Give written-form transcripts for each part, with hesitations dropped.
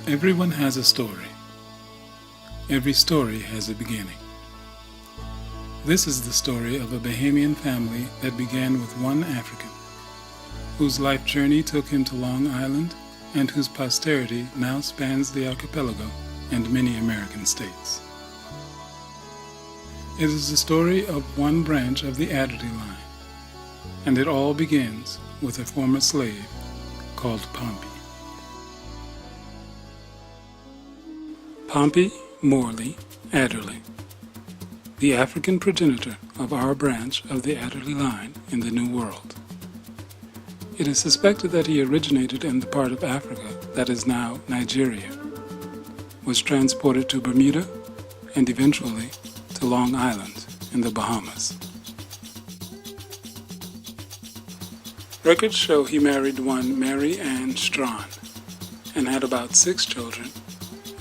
Everyone has a story. Every story has a beginning. This is the story of a Bahamian family that began with one African, whose life journey took him to Long Island and whose posterity now spans the archipelago and many American states. It is the story of one branch of the Adderley line, and it all begins with a former slave called Pompey. Pompey Morley Adderley, the African progenitor of our branch of the Adderley line in the New World. It is suspected that he originated in the part of Africa that is now Nigeria, was transported to Bermuda, and eventually to Long Island in the Bahamas. Records show he married one Mary Ann Strawn and had about 6 children,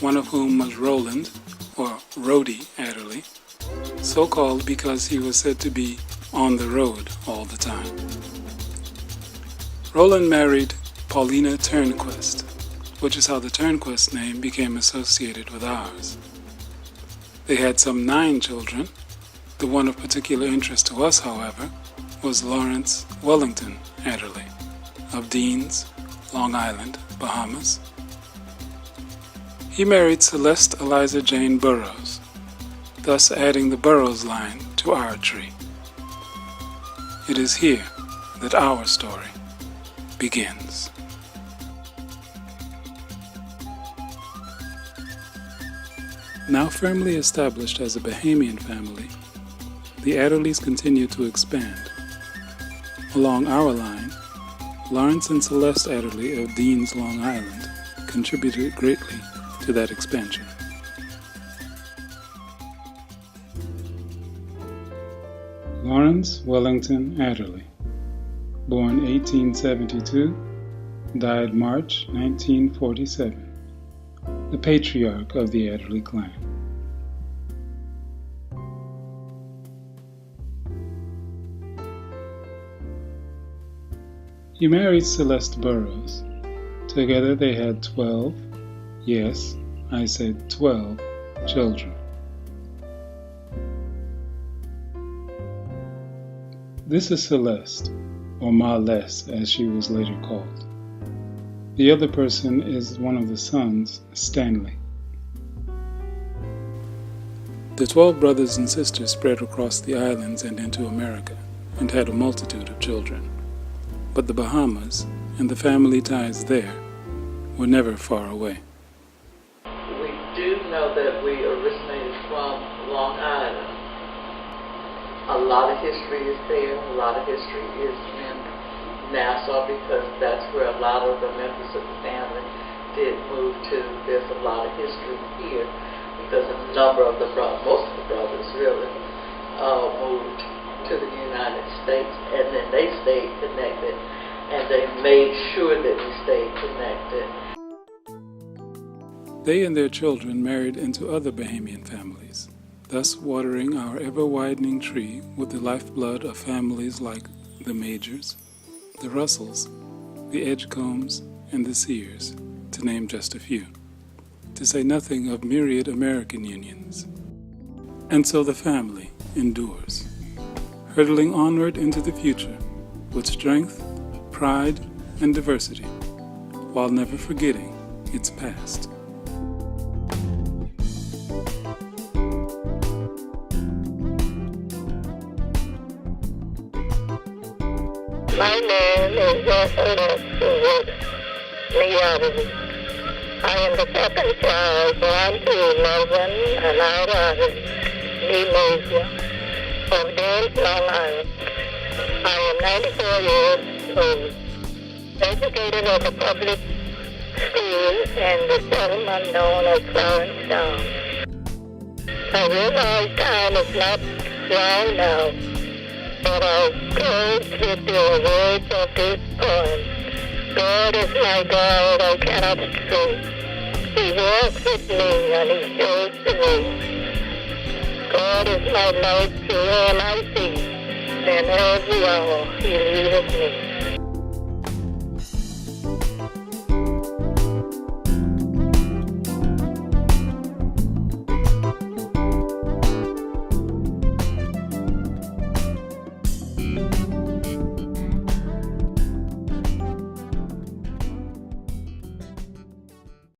one of whom was Roland, or Rhodey Adderley, so called because he was said to be on the road all the time. Roland married Paulina Turnquest, which is how the Turnquest name became associated with ours. They had some 9 children. The one of particular interest to us, however, was Lawrence Wellington Adderley of Deans, Long Island, Bahamas. He married Celeste Eliza Jane Burroughs, thus adding the Burroughs line to our tree. It is here that our story begins. Now firmly established as a Bahamian family, the Adderleys continue to expand. Along our line, Lawrence and Celeste Adderley of Deans, Long Island, contributed greatly to that expansion. Lawrence Wellington Adderley, born 1872, died March 1947, the patriarch of the Adderley clan. He married Celeste Burroughs. Together they had 12, yes, I said 12, children. This is Celeste, or Ma Les as she was later called. The other person is one of the sons, Stanley. The 12 brothers and sisters spread across the islands and into America, and had a multitude of children. But the Bahamas, and the family ties there, were never far away. We do know that we originated from Long Island. A lot of history is there. A lot of history is in Nassau because that's where a lot of the members of the family did move to. There's a lot of history here because a number of the brothers, most of the brothers really, moved to the United States, and then they stayed connected, and they made sure that we stayed connected. They and their children married into other Bahamian families, thus watering our ever-widening tree with the lifeblood of families like the Majors, the Russells, the Edgecombs, and the Sears, to name just a few, to say nothing of myriad American unions. And so the family endures, hurtling onward into the future with strength, pride, and diversity, while never forgetting its past. My name is Celeste Adderley. I am the second child born to Melbourne and Ira Lemuria of Deans, Long Island. I am 94 years old, educated at the public school in the settlement known as Clarence Town. I realize time is not long now, but I'll close with the words of this poem. God is my guide, I cannot stray. He walks with me and he shows the way. God is my light to all I see, and every hour he leadeth me.